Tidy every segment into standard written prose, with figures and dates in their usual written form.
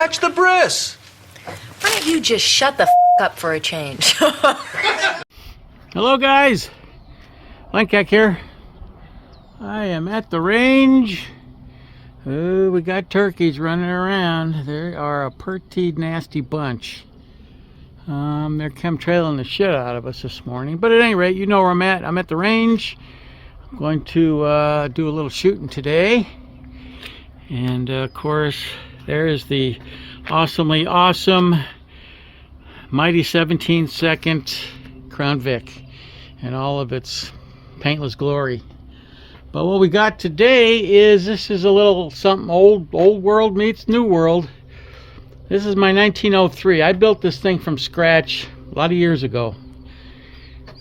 Catch the bris. Why don't you just shut the up for a change? Hello guys, Lencac here. I am at the range. Oh, we got turkeys running around. They are a pretty nasty bunch. They're chemtrailing the shit out of us this morning. But at any rate, you know where I'm at. I'm at the range. I'm going to do a little shooting today. And of course, there's the awesomely awesome mighty 17-second Crown Vic and all of its paintless glory. But what we got today is, this is a little something old world meets new world. This is my 1903. I built this thing from scratch a lot of years ago.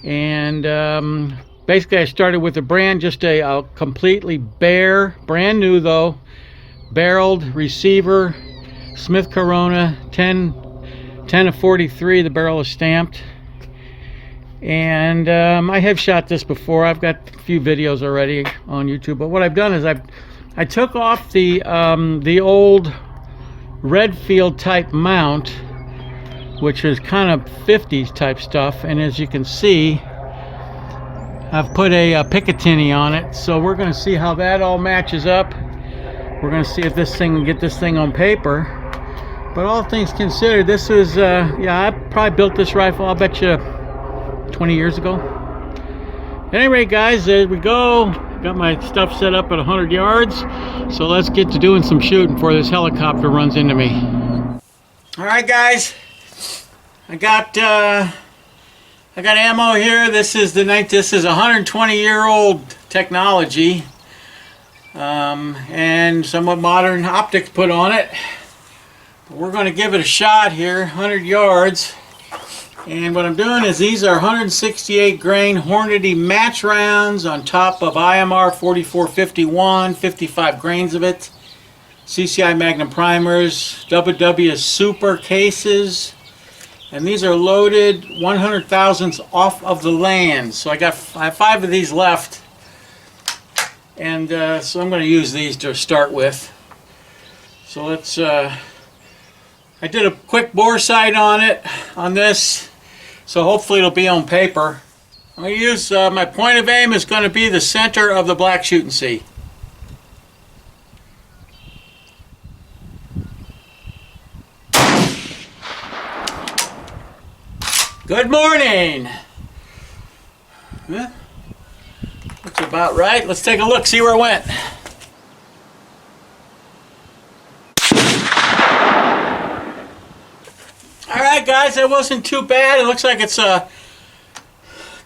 And basically I started with a brand, just a completely bare, brand new though, barreled receiver, Smith Corona 10 of 43. The barrel is stamped. And I have shot this before. I've got a few videos already on YouTube. But what I've done is I took off the old Redfield type mount, which is kind of 50s type stuff. And as you can see, I've put a Picatinny on it. So we're going to see how that all matches up. We're going to see if this thing can get this thing on paper. But all things considered, this is, yeah, I probably built this rifle, I'll bet you 20 years ago. At any rate, guys, there we go. Got my stuff set up at 100 yards. So let's get to doing some shooting before this helicopter runs into me. All right, guys. I got ammo here. This is 120-year-old technology. And somewhat modern optics put on it. But we're going to give it a shot here, 100 yards. And what I'm doing is, these are 168 grain Hornady match rounds on top of IMR 4451, 55 grains of it. CCI Magnum primers, WW Super cases. And these are loaded 100 thousandths off of the land. So I have 5 of these left. And so I'm going to use these to start with. So let's, I did a quick bore sight on it, on this. So hopefully it'll be on paper. I'm going to use, my point of aim is going to be the center of the black shooting sea. Good morning! Huh? That's about right. Let's take a look, see where it went. Alright guys, that wasn't too bad. It looks like it's a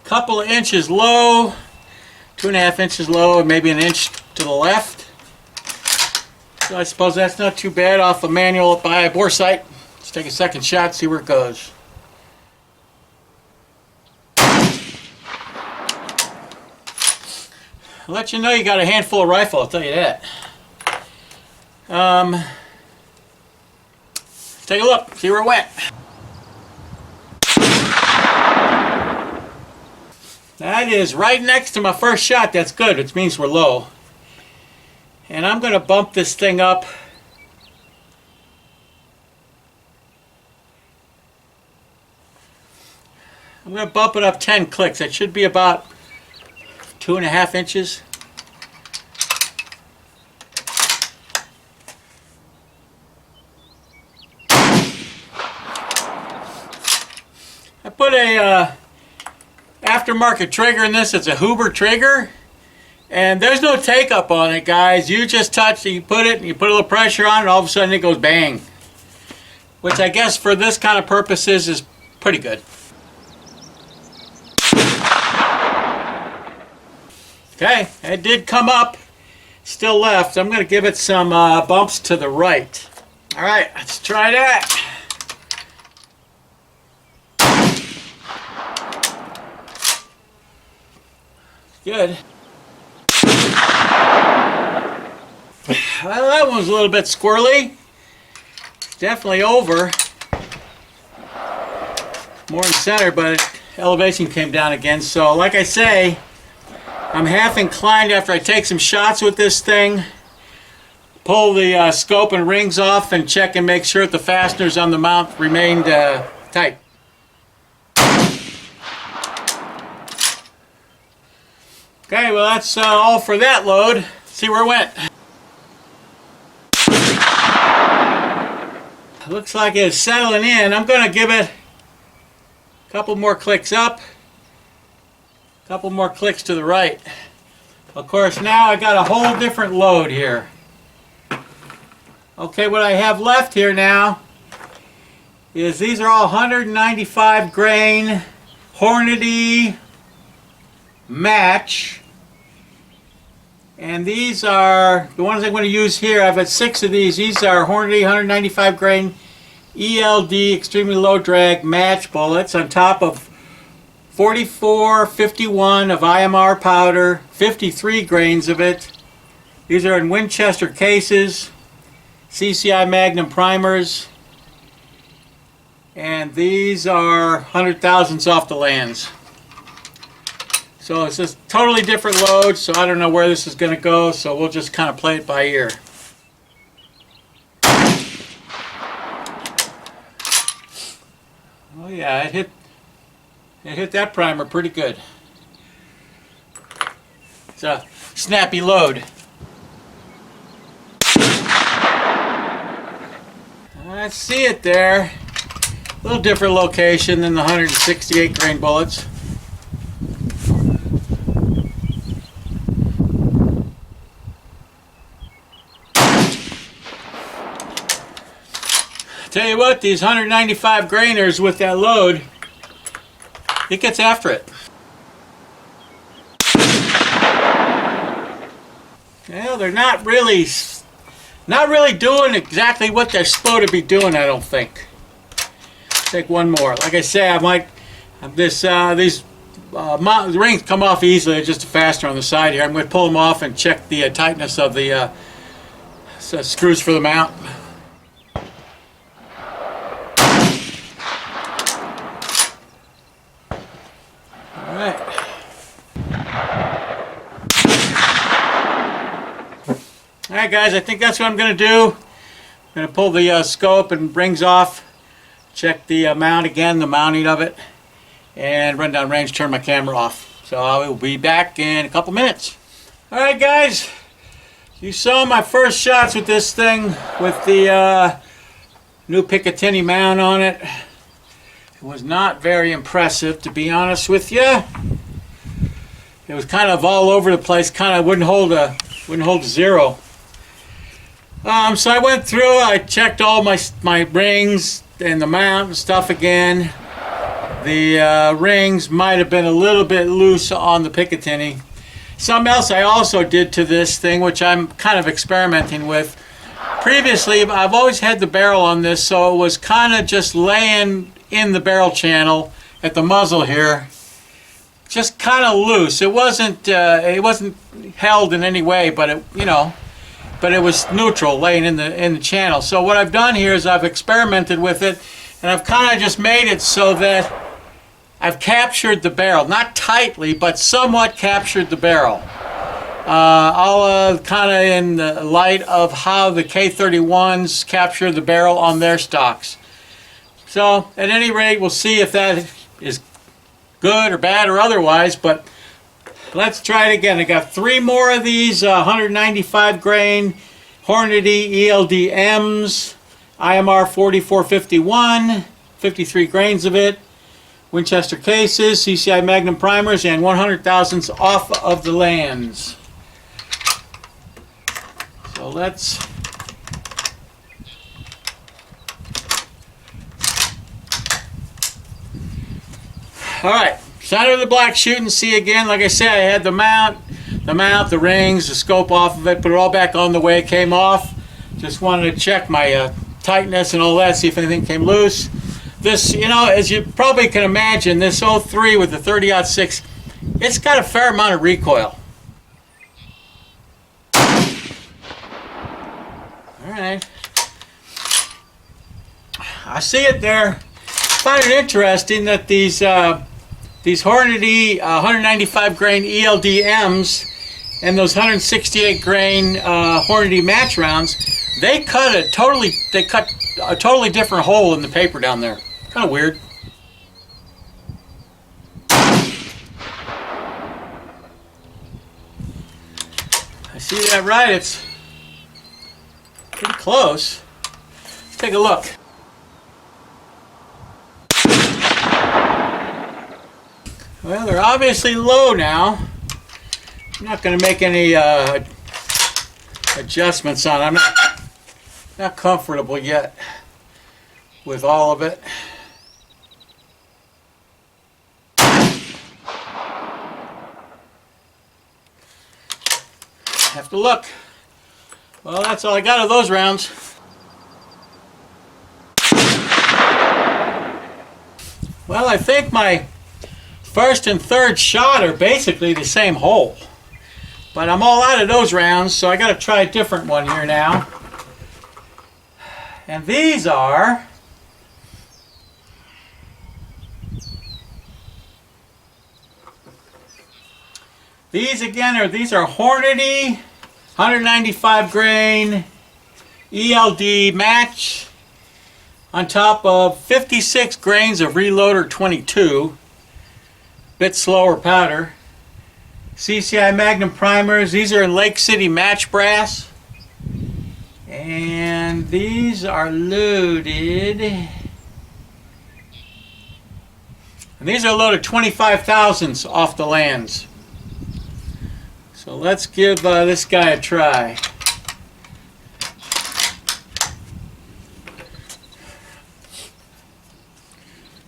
couple of inches low, 2.5 inches low, and maybe an inch to the left. So I suppose that's not too bad off a manual by a bore sight. Let's take a second shot, see where it goes. I'll let you know you got a handful of rifle, I'll tell you that. Let's take a look, see where it went. That is right next to my first shot. That's good, which means we're low. And I'm going to bump this thing up. I'm going to bump it up 10 clicks. That should be about 2.5 inches. I put a aftermarket trigger in this. It's a Huber trigger, and there's no take up on it, guys. You just touch it, you put it, and you put a little pressure on it, and all of a sudden it goes bang, which I guess for this kind of purposes is pretty good. Okay, it did come up, still left. I'm going to give it some bumps to the right. All right, let's try that. Good. Well, that one was a little bit squirrely. Definitely over. More in center, but elevation came down again. So, like I say, I'm half inclined after I take some shots with this thing pull the scope and rings off and check and make sure that the fasteners on the mount remained tight. Okay, well that's all for that load. Let's see where it went. Looks like it's settling in. I'm going to give it a couple more clicks up, a couple more clicks to the right. Of course, now I got a whole different load here. Okay, what I have left here now is these are all 195 grain Hornady match. And these are the ones I'm going to use here. I've got 6 of these. These are Hornady 195 grain ELD extremely low drag match bullets on top of 4451 of IMR powder, 53 grains of it. These are in Winchester cases, CCI Magnum primers, and these are 100,000s off the lands. So it's just totally different load, so I don't know where this is going to go, so we'll just kind of play it by ear. Oh yeah, it hit that primer pretty good. It's a snappy load. I see it there. A little different location than the 168 grain bullets. Tell you what, these 195 grainers with that load, it gets after it. Well, they're not really doing exactly what they're supposed to be doing, I don't think. Take one more. Like I say, I might these rings come off easily. They're just a fastener on the side here. I'm going to pull them off and check the tightness of the screws for the mount. Alright guys, I think that's what I'm going to do. I'm going to pull the scope and rings off, check the mount again, the mounting of it, and run down range, turn my camera off. So I will be back in a couple minutes. Alright guys, you saw my first shots with this thing with the new Picatinny mount on it. It was not very impressive, to be honest with you. It was kind of all over the place, kind of wouldn't hold a zero. So I went through, I checked all my rings and the mount and stuff again. The rings might have been a little bit loose on the Picatinny. Something else I also did to this thing, which I'm kind of experimenting with. Previously, I've always had the barrel on this, so it was kind of just laying in the barrel channel at the muzzle here. Just kind of loose. It wasn't held in any way, but it, you know, but it was neutral, laying in the channel. So what I've done here is I've experimented with it, and I've kind of just made it so that I've captured the barrel, not tightly, but somewhat captured the barrel. All kind of in the light of how the K31s capture the barrel on their stocks. So at any rate, we'll see if that is good or bad or otherwise, but let's try it again. I got 3 more of these 195 grain Hornady ELD M's, IMR 4451, 53 grains of it, Winchester cases, CCI Magnum primers, and 100,000s off of the lands. So let's alright, center of the black shoot and see again. Like I said, I had the mount, the rings, the scope off of it, put it all back on the way it came off. Just wanted to check my tightness and all that, see if anything came loose. This, you know, as you probably can imagine, this 03 with the 30-06, it's got a fair amount of recoil. Alright. I see it there. I find it interesting that these Hornady 195 grain ELD M's and those 168 grain Hornady match rounds, they cut a totally different hole in the paper down there. Kind of weird. I see that right. It's pretty close. Let's take a look. Well, they're obviously low now. I'm not going to make any adjustments on it. I'm not comfortable yet with all of it. Have to look. Well, that's all I got of those rounds. Well, I think my first and third shot are basically the same hole. But I'm all out of those rounds, so I got to try a different one here now. And these are these are Hornady 195 grain ELD match on top of 56 grains of Reloader 22, bit slower powder. CCI Magnum primers. These are in Lake City match brass. And these are loaded. And these are loaded 25,000ths off the lands. So let's give this guy a try.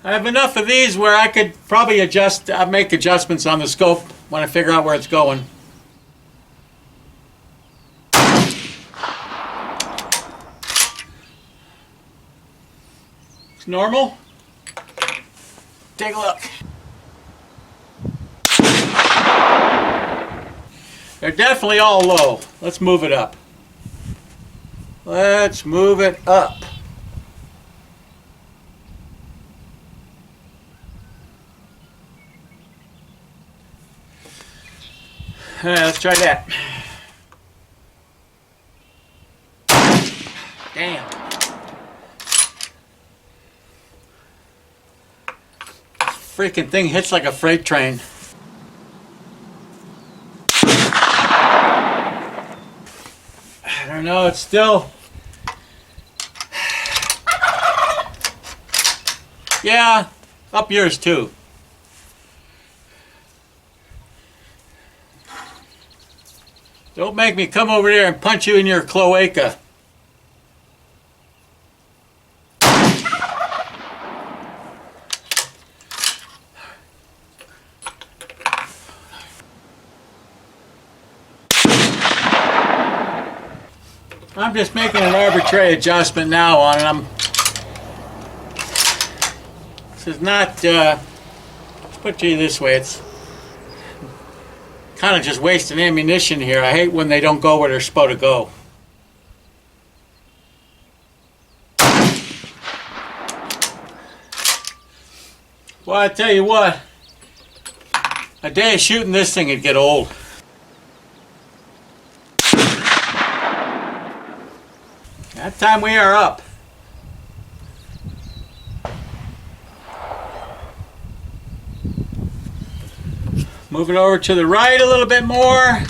I have enough of these where I could probably make adjustments on the scope when I figure out where it's going. It's normal. Take a look. They're definitely all low. Let's move it up. Let's move it up. Let's try that. Damn. Freaking thing hits like a freight train. I don't know, it's still... Yeah, up yours too. Don't make me come over there and punch you in your cloaca. I'm just making an arbitrary adjustment now on it. This is not, let's put it this way, it's kind of just wasting ammunition here. I hate when they don't go where they're supposed to go. Well, I tell you what, a day of shooting this thing would get old. That time we are up. Moving over to the right a little bit more.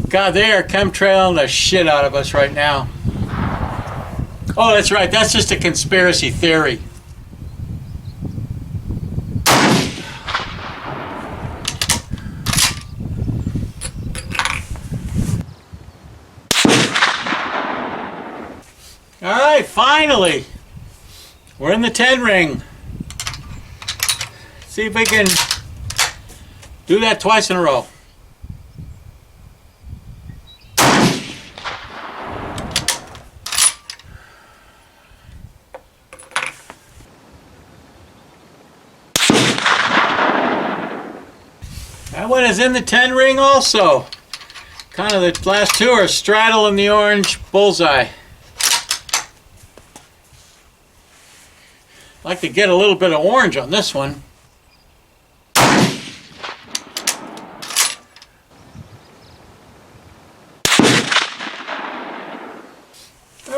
God, they are chemtrailing the shit out of us right now. Oh, that's right. That's just a conspiracy theory. All right, finally. We're in the 10 ring. See if we can do that twice in a row. That one is in the 10 ring also. Kind of the last two are straddling the orange bullseye. Like to get a little bit of orange on this one.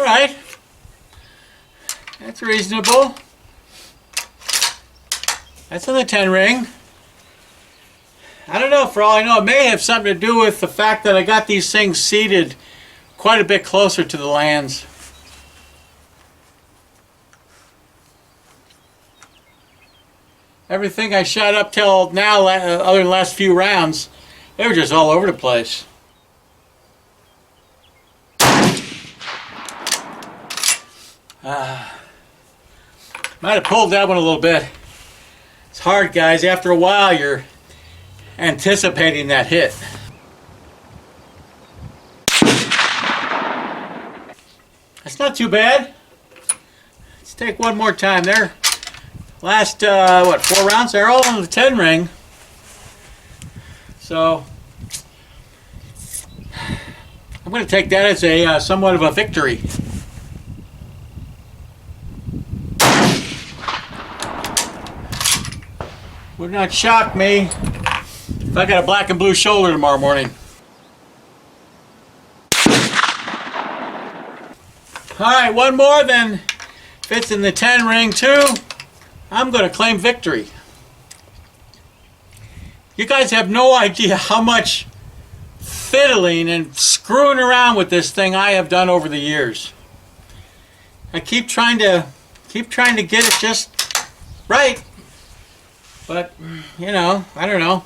All right. That's reasonable. That's in the 10 ring. I don't know, for all I know, it may have something to do with the fact that I got these things seated quite a bit closer to the lands. Everything I shot up till now, other than the last few rounds, they were just all over the place. Might have pulled that one a little bit. It's hard, guys. After a while, you're anticipating that hit. That's not too bad. Let's take one more time there. Last, what, 4 rounds? They're all in the 10 ring. So, I'm going to take that as a somewhat of a victory. Would not shock me if I got a black and blue shoulder tomorrow morning. Alright, one more, then fits in the 10 ring too. I'm going to claim victory. You guys have no idea how much fiddling and screwing around with this thing I have done over the years. I keep trying to get it just right. But, you know, I don't know.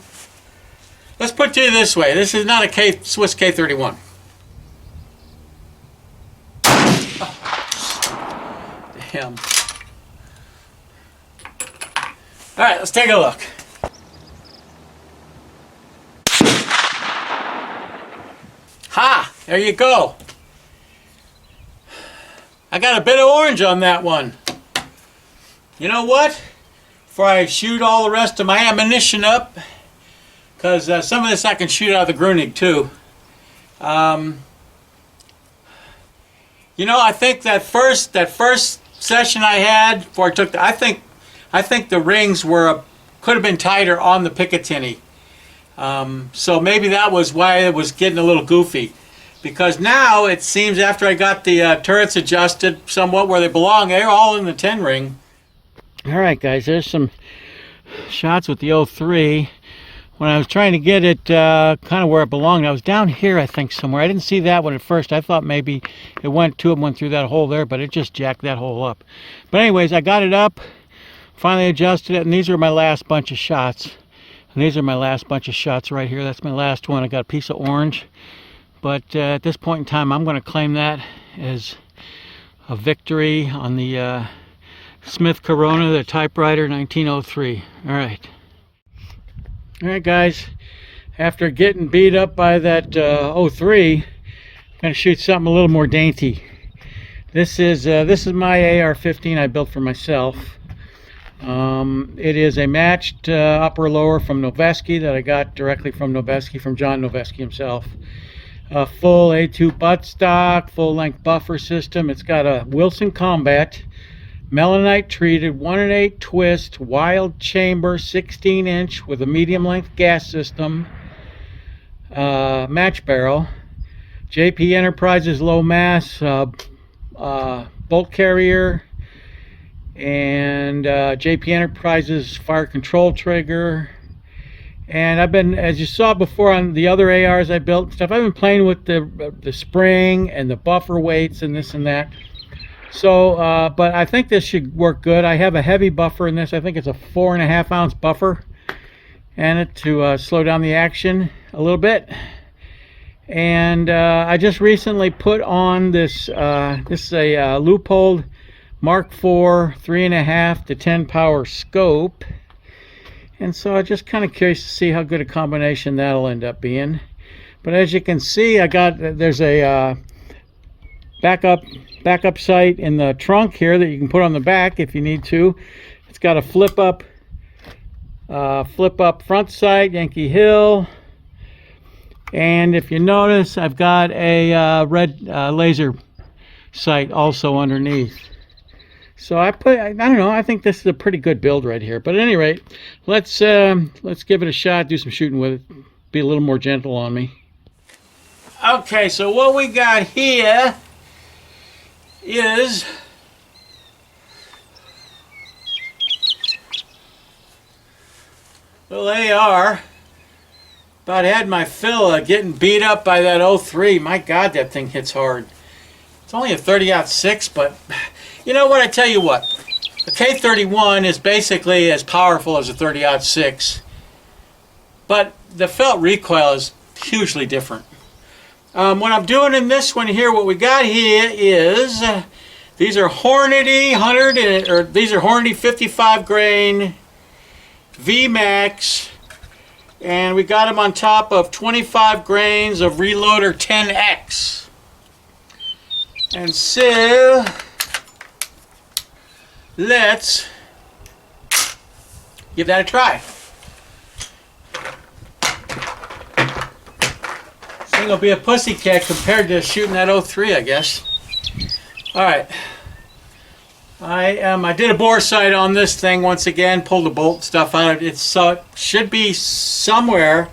Let's put it to you this way. This is not a Swiss K31. Oh, damn. All right, let's take a look. Ha! There you go. I got a bit of orange on that one. You know what? Before I shoot all the rest of my ammunition up, because some of this I can shoot out of the Grunig too. You know, I think that first session I had before I took I think the rings could have been tighter on the Picatinny. So maybe that was why it was getting a little goofy. Because now it seems after I got the turrets adjusted somewhat where they belong, they're all in the 10 ring. Alright guys, there's some shots with the 03. When I was trying to get it kind of where it belonged, I was down here I think somewhere. I didn't see that one at first. I thought maybe two of them went through that hole there, but it just jacked that hole up. But anyways, I got it up, finally adjusted it, and these are my last bunch of shots. And these are my last bunch of shots right here. That's my last one. I got a piece of orange. But at this point in time, I'm going to claim that as a victory on the Smith Corona, the typewriter, 1903. All right. All right, guys. After getting beat up by that 03, I'm going to shoot something a little more dainty. This is my AR-15 I built for myself. It is a matched upper-lower from Noveske that I got directly from Noveske, from John Noveske himself. Full A2 buttstock, full-length buffer system. It's got a Wilson Combat, melanite treated, 1-in-8 twist, wild chamber, 16-inch with a medium-length gas system, match barrel, JP Enterprises low mass, bolt carrier, and JP Enterprises fire control trigger. And I've been, as you saw before on the other ARs I built and stuff, I've been playing with the spring and the buffer weights and this and that. So, but I think this should work good. I have a heavy buffer in this. I think it's a 4.5 ounce buffer, and it to slow down the action a little bit. And I just recently put on this. This is a Leupold Mark IV 3.5 to 10 power scope. And so I'm just kind of curious to see how good a combination that'll end up being. But as you can see, there's a backup sight in the trunk here that you can put on the back if you need to. It's got a flip up front sight, Yankee Hill. And if you notice, I've got a red laser sight also underneath. So I don't know, I think this is a pretty good build right here. But at any rate, let's give it a shot, do some shooting with it, be a little more gentle on me. Okay, so what we got here is little AR. About had my fill of getting beat up by that 03. My God, that thing hits hard. It's only a 30-06, but you know what? I tell you what. The K31 is basically as powerful as a 30-06, but the felt recoil is hugely different. What I'm doing in this one here, what we got here is these are Hornady 55 grain VMAX, and we got them on top of 25 grains of Reloader 10X. And so let's give that a try. This thing will be a pussycat compared to shooting that 03, I guess. All right. I did a bore sight on this thing once again, pulled the bolt stuff out. It should be somewhere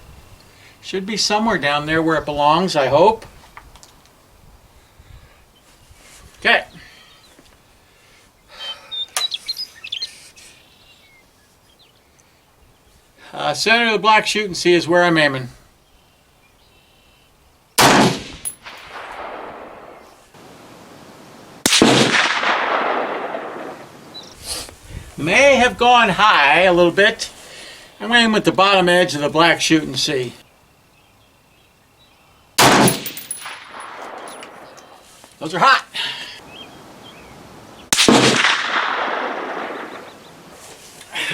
down there where it belongs, I hope. Okay. Center of the black shoot and see is where I'm aiming. May have gone high a little bit. I'm aiming at the bottom edge of the black shoot and see. Those are hot.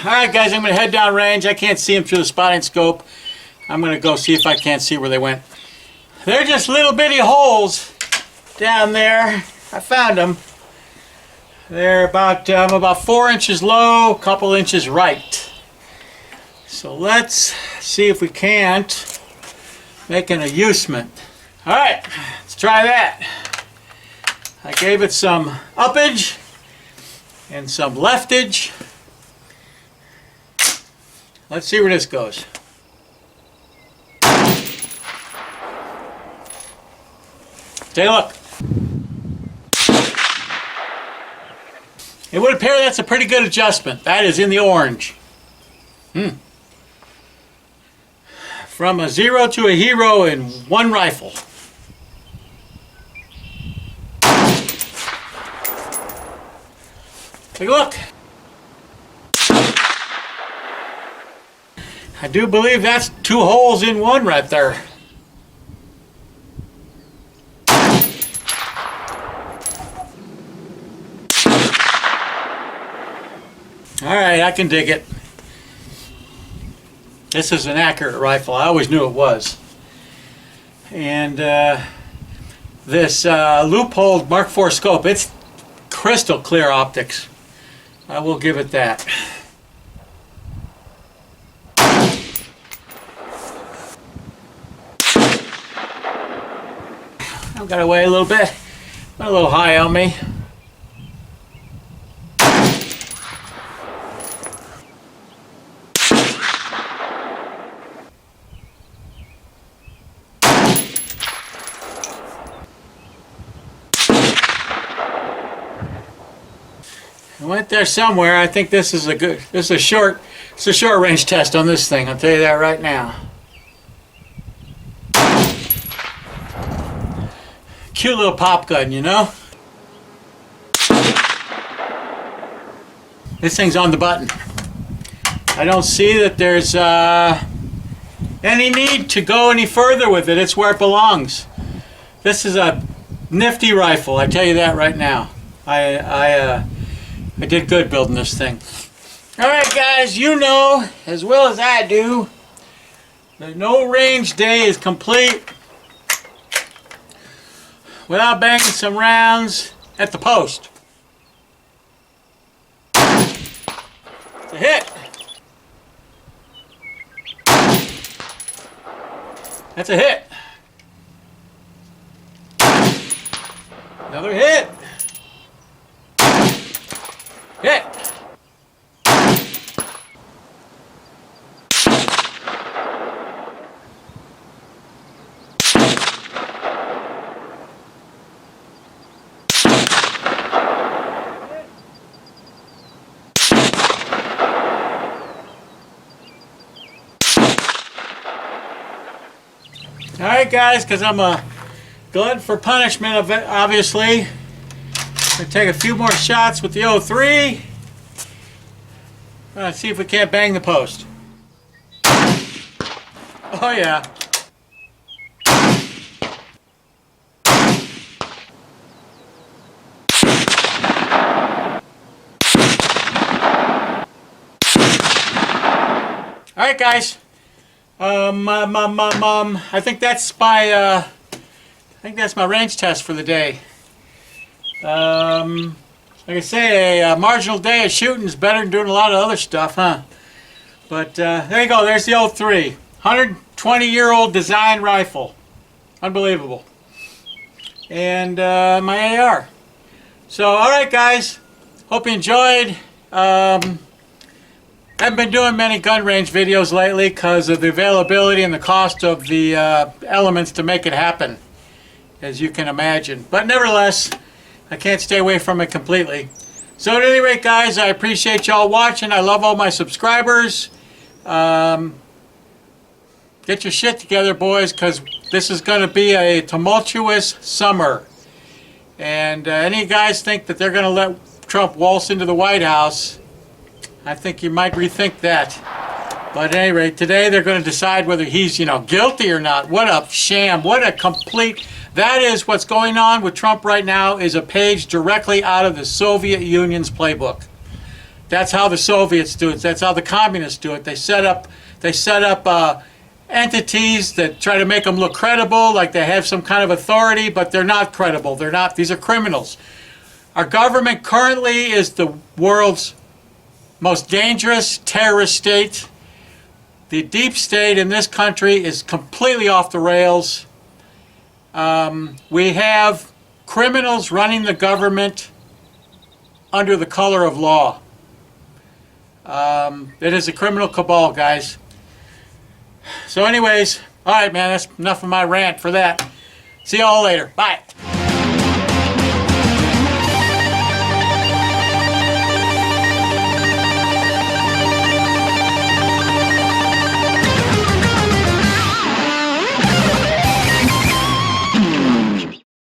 Alright guys, I'm going to head down range. I can't see them through the spotting scope. I'm going to go see if I can't see where they went. They're just little bitty holes down there. I found them. They're about 4 inches low, a couple inches right. So let's see if we can't make an usement. Alright, let's try that. I gave it some uppage and some leftage. Let's see where this goes. Take a look. It would appear that's a pretty good adjustment. That is in the orange. From a 0 to a hero in one rifle. Take a look. I do believe that's 2 holes in one right there. Alright, I can dig it. This is an accurate rifle. I always knew it was. And this loophole Mark IV scope, it's crystal clear optics. I will give it that. I've got to weigh a little bit. Went a little high on me. I went there somewhere. I think this is a short range test on this thing. I'll tell you that right now. Cute little pop gun, you know? This thing's on the button. I don't see that there's any need to go any further with it. It's where it belongs. This is a nifty rifle, I tell you that right now. I did good building this thing. Alright guys, you know as well as I do that no range day is complete without banging some rounds at the post. It's a hit. That's a hit. Another hit. Hit. right, guys, because I'm a glutton for punishment, obviously. Gonna take a few more shots with the 03. See if we can't bang the post. Oh yeah. All right, guys. I think that's my range test for the day. Like I say, a marginal day of shooting is better than doing a lot of other stuff, huh? But there you go. There's the 03. 120-year-old design rifle. Unbelievable. And my AR. So, all right, guys. Hope you enjoyed. Haven't been doing many gun range videos lately because of the availability and the cost of the elements to make it happen, as you can imagine. But nevertheless, I can't stay away from it completely. So at any rate, guys, I appreciate y'all watching. I love all my subscribers. Get your shit together, boys, because this is going to be a tumultuous summer. And any guys think that they're going to let Trump waltz into the White House, I think you might rethink that. But at any rate, today they're going to decide whether he's, guilty or not. What a sham. What a complete... That is what's going on with Trump right now, is a page directly out of the Soviet Union's playbook. That's how the Soviets do it. That's how the communists do it. They set up entities that try to make them look credible, like they have some kind of authority, but they're not credible. They're not. These are criminals. Our government currently is the world's most dangerous terrorist state. The deep state in this country is completely off the rails. We have criminals running the government under the color of law. It is a criminal cabal, guys. So anyways, all right, man, that's enough of my rant for that. See y'all later. Bye.